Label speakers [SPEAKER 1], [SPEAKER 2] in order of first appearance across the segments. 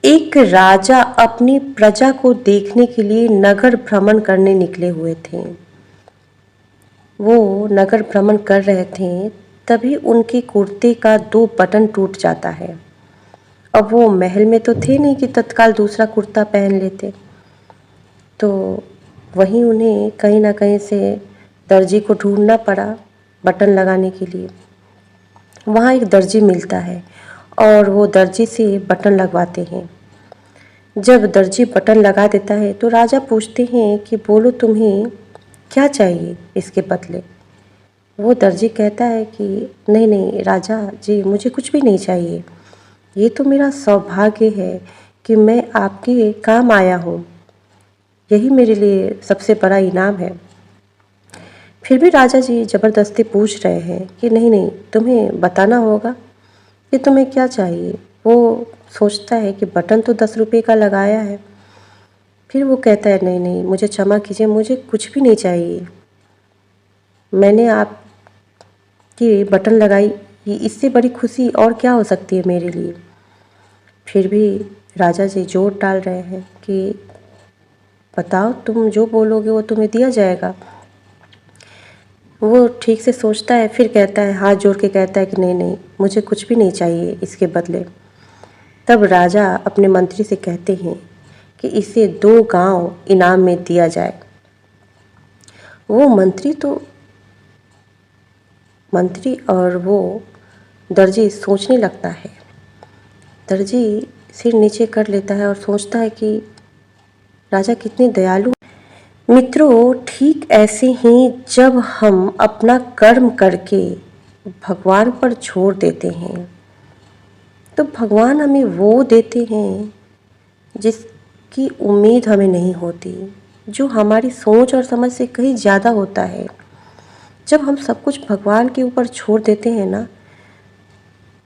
[SPEAKER 1] एक राजा अपनी प्रजा को देखने के लिए नगर भ्रमण करने निकले हुए थे। वो नगर भ्रमण कर रहे थे, तभी उनके कुर्ते का 2 बटन टूट जाता है। अब वो महल में तो थे नहीं कि तत्काल दूसरा कुर्ता पहन लेते, तो वहीं उन्हें कहीं ना कहीं से दर्जी को ढूंढना पड़ा बटन लगाने के लिए। वहाँ एक दर्जी मिलता है और वो दर्जी से बटन लगवाते हैं। जब दर्जी बटन लगा देता है तो राजा पूछते हैं कि बोलो तुम्हें क्या चाहिए इसके बदले। वो दर्जी कहता है कि नहीं नहीं राजा जी, मुझे कुछ भी नहीं चाहिए, ये तो मेरा सौभाग्य है कि मैं आपके काम आया हूँ, यही मेरे लिए सबसे बड़ा इनाम है। फिर भी राजा जी ज़बरदस्ती पूछ रहे हैं कि नहीं नहीं, तुम्हें बताना होगा कि तुम्हें क्या चाहिए। वो सोचता है कि बटन तो 10 रुपये का लगाया है। फिर वो कहता है नहीं नहीं, मुझे क्षमा कीजिए, मुझे कुछ भी नहीं चाहिए, मैंने आपकी बटन लगाई, ये इससे बड़ी खुशी और क्या हो सकती है मेरे लिए। फिर भी राजा जी जोर डाल रहे हैं कि बताओ, तुम जो बोलोगे वो तुम्हें दिया जाएगा। वो ठीक से सोचता है, फिर कहता है, हाथ जोड़ के कहता है कि नहीं नहीं, मुझे कुछ भी नहीं चाहिए इसके बदले। तब राजा अपने मंत्री से कहते हैं कि इसे 2 गांव इनाम में दिया जाए। वो मंत्री और वो दर्जी सोचने लगता है। दर्जी सिर नीचे कर लेता है और सोचता है कि राजा कितने दयालु। मित्रों, ठीक ऐसे ही जब हम अपना कर्म करके भगवान पर छोड़ देते हैं तो भगवान हमें वो देते हैं जिसकी उम्मीद हमें नहीं होती, जो हमारी सोच और समझ से कहीं ज़्यादा होता है। जब हम सब कुछ भगवान के ऊपर छोड़ देते हैं ना,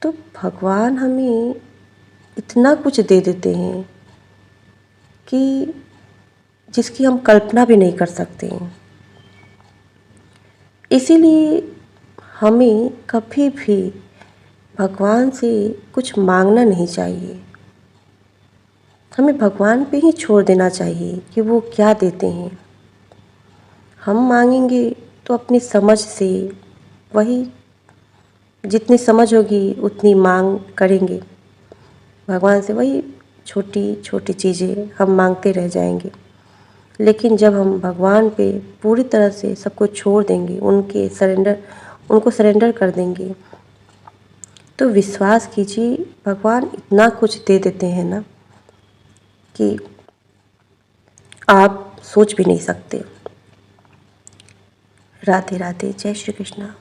[SPEAKER 1] तो भगवान हमें इतना कुछ दे देते हैं कि जिसकी हम कल्पना भी नहीं कर सकते हैं। इसीलिए हमें कभी भी भगवान से कुछ मांगना नहीं चाहिए। हमें भगवान पे ही छोड़ देना चाहिए कि वो क्या देते हैं। हम मांगेंगे तो अपनी समझ से, वही जितनी समझ होगी उतनी मांग करेंगे भगवान से, वही छोटी छोटी चीज़ें हम मांगते रह जाएंगे। लेकिन जब हम भगवान पे पूरी तरह से सब कुछ छोड़ देंगे, उनको सरेंडर कर देंगे, तो विश्वास कीजिए भगवान इतना कुछ दे देते हैं ना कि आप सोच भी नहीं सकते। राधे राधे, जय श्री कृष्णा।